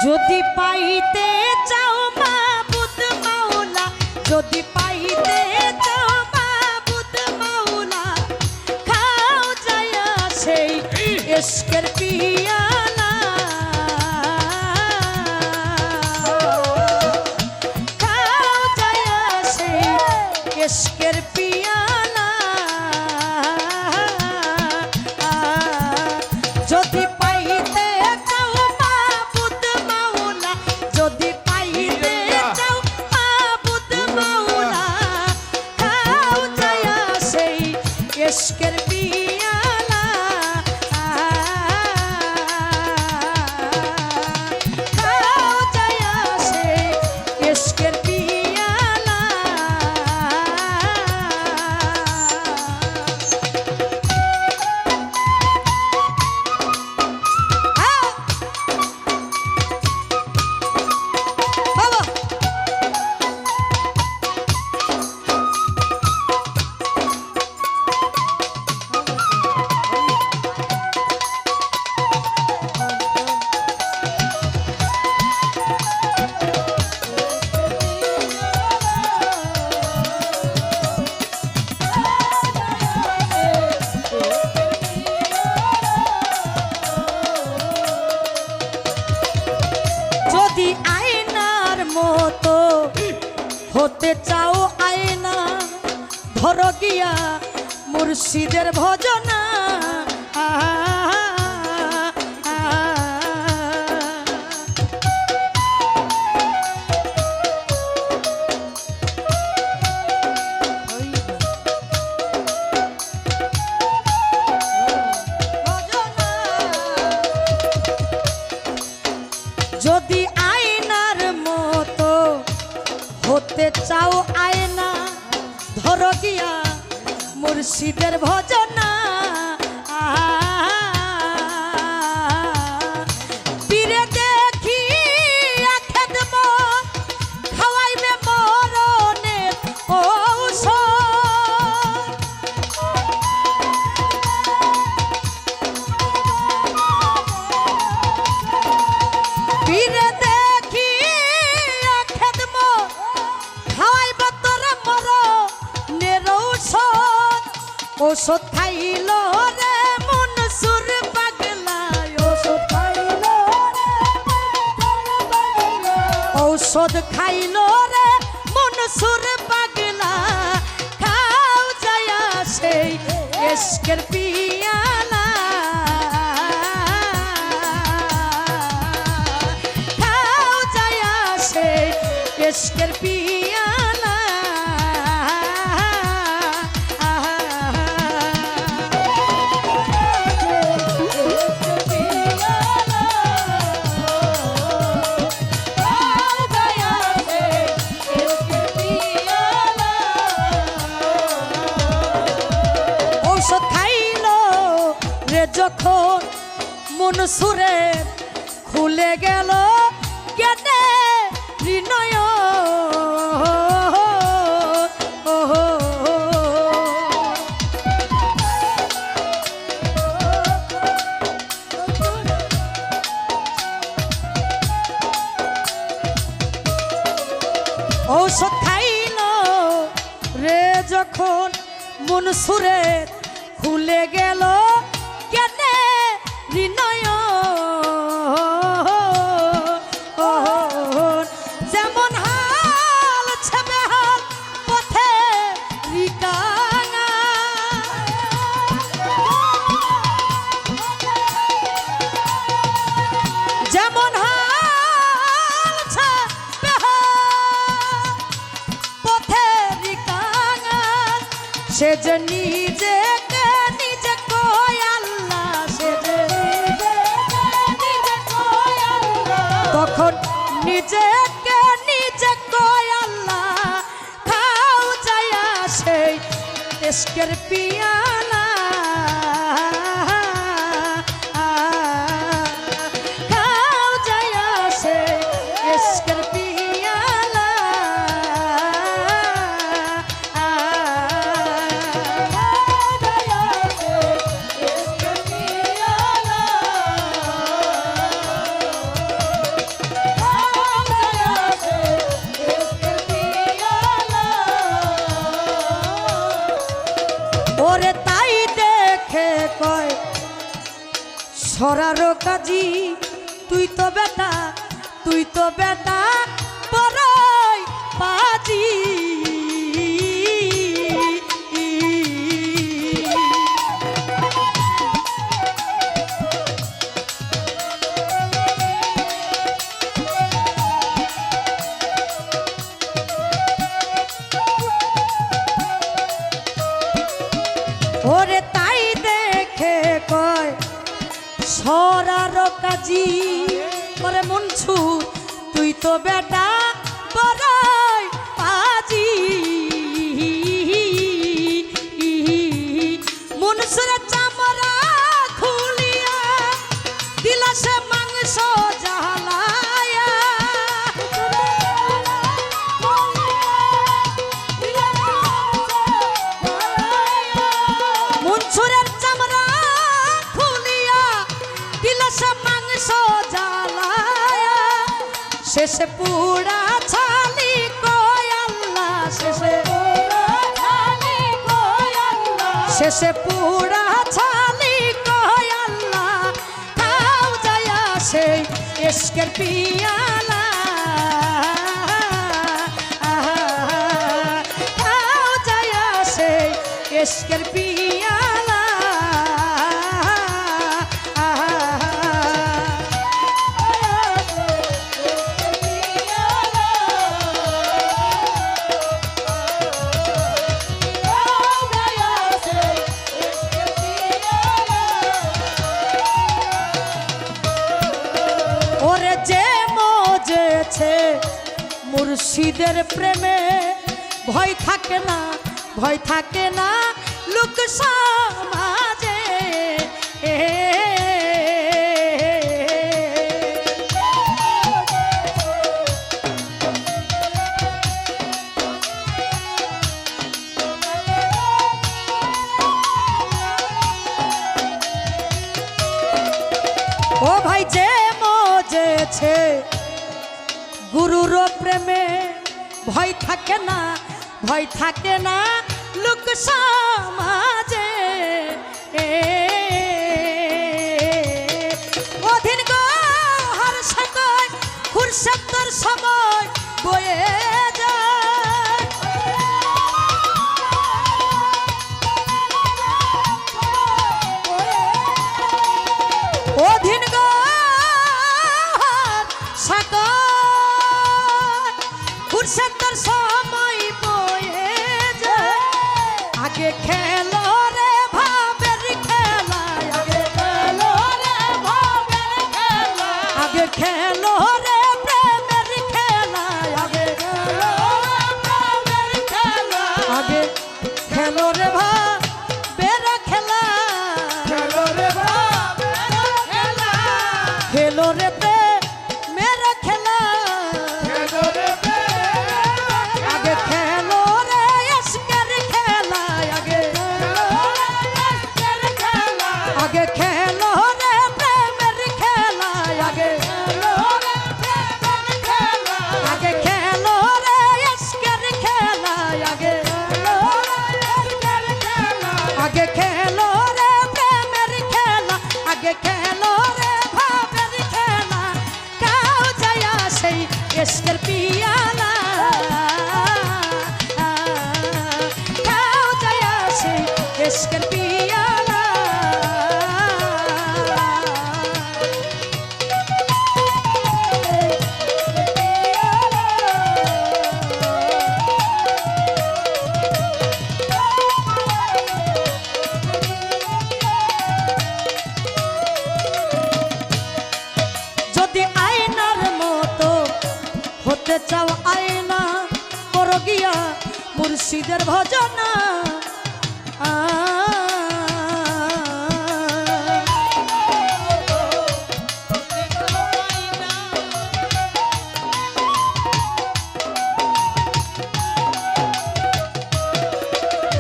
যদি পাইতে চাও মাবুদ মাওলা, যদি পাইতে চাও মাবুদ মাওলা, খাও যায়া সেই ইশকের পিয়ালা, খাও যায়া সেই ইশকের পিয়ালা। যদি পাইতে চাও মাবুদ মাওলা, যদি পাইতে চাও মাবুদ মাওলা, খাও যায়া সেই ইশকের পিয়ালা, খাও যায়া সেই ইশকের পিয়ালা। যদি আয়নার মতো হতে চাও আয়না, ধরো গিয়া মুর্শিদের ভজনা, যদি আয়নার মতো হতে চাও আয়না, ধরো গিয়া মুর্শিদের ভজনা, পীরে দেখি খেদম খাওয়াইবে মরণের ঔষধ, পীরে দেখি খেদম খাওয়াইব তোর মরণের ঔষধ, ঔষধ খাইল রে মনসুর পাগলা, ঔষধ খাইল রে, ঔষধ খাইল রে মনসুর পাগলা, খাও যায়া সেই ইশকের পিয়ালা, খাও যায়া সেই ইশকের পিয়ালা। ঔষধ খাইল রে যখন মনসুরে খুলে গেল কেনে হৃদয়, ঔষধ খাইল রে যখন মনসুরে খুলে গেল কেনে হৃদয়, যেমন হাল ছেবে হাল পথে রিকাঙা, যেমন হাল ছেবে হাল পথে রিকাঙা, সে যে নিজেকে নিজে কয় আল্লাহ, সে যে নিজে কয় আল্লাহ, তখন নিজেকে নিজে কয় আল্লাহ, খাও যায়া সেই ইশকের পিয়ালা, খাও যায়া সেই ইশকের পিয়ালা, সরারো কাজী তুই তো বেটা বড়ই পাজি। ওরে তাই দেখে কয় সরার কাজী ওরে মনসুর তুই তো বেটা বড়ই পাজি। মনসুরের চামড়া খুলিয়া দিলা সে মাংস জ্বালায়া। মনসুরের চামড়া খুলিয়া দিলা সে মাংস জ্বালায়া। শেষে পুরা ছালি কয় আল্লাহ, শেষে পুরা ছালি কয় আল্লাহ। খাও যায়া সেই ইশকের পিয়ালা, খাও যায়া সেই ইশকের পিয়ালা। ওরে যে মজেছে মুর্শিদের প্রেমে ভয় থাকে না লোক সমাজে। ও ভাই যে মজেছে গুরুর প্রেমে ভয় থাকে না লোক সমাজে। অধীন গোহার সাথে খুরশেদর সময় বয়ে যায়। অধীন গোহার সাথে খুরশেদর সময় বয়ে যায়। আগে খেলো রে ভাবের খেলা, আগে খেলো রে ভাবের খেলা, আগে খেলো রে প্রেমের খেলা, আগে খেলো রে প্রেমের খেলা, আগে খেলো রে ভাবের খেলা, খেলো রে ভাবের খেলা, খেলো রে প্রেমের খেলা, খেলো রে আগে খেলো রে ইশকের খেলা, আগে আগে খেলো রে প্রেমের খেলা, আগে আগে খেলো রে ইশকের খেলা, আগে আগে খেলো রে প্রেমের খেলা, আগে খেলো রে ভাবের খেলা। কাও যায়া সেই ইশকের পিয়ালা, ইশকের পিয়ালা। যদি আয়নার মতো হতে চাও আয়না করো গিয়া মুর্শিদের ভজনা।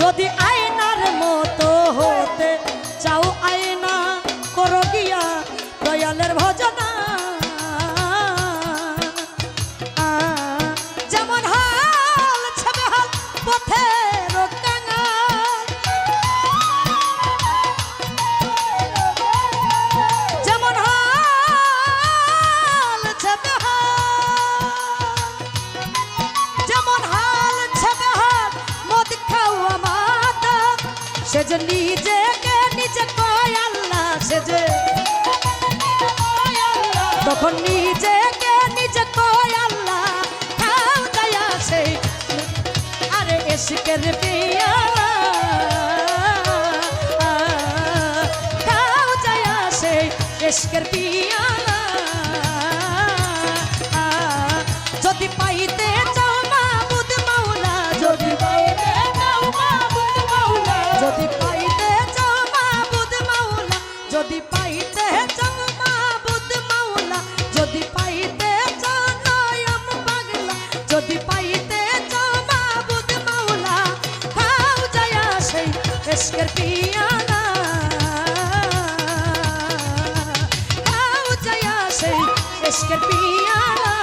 যদি আয়নার মতো হতে চাও আয়না করো গিয়া দয়ালের ভজনা। যেমন হাল ছবে হাল পথের কাঙা, তখন নিজেকে নিজে কয় আল্লাহ খাও যায়া সেই আরে ইশকের পিয়ালা খাও যায়া সেই ইশকের পিয়ালা যদি পাইতে চাও মাবুদ মাওলা যদি পাইতে চাও মাবুদ মাওলা যদি পাইতে চাও মাবুদ মাওলা যদি পাইতে চাও মাবুদ মাওলা যদি পাইতে চাও নয়ন পাগলা যদি পাইতে চাও মাবুদ মাওলা খাও যায়া সেই ইশকের পিয়ালা খাও যায়া সেই ইশকের পিয়ালা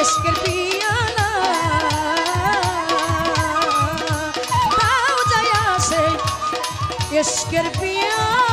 इश्क़ पियाला गाओ जया से इश्क़ पियाला।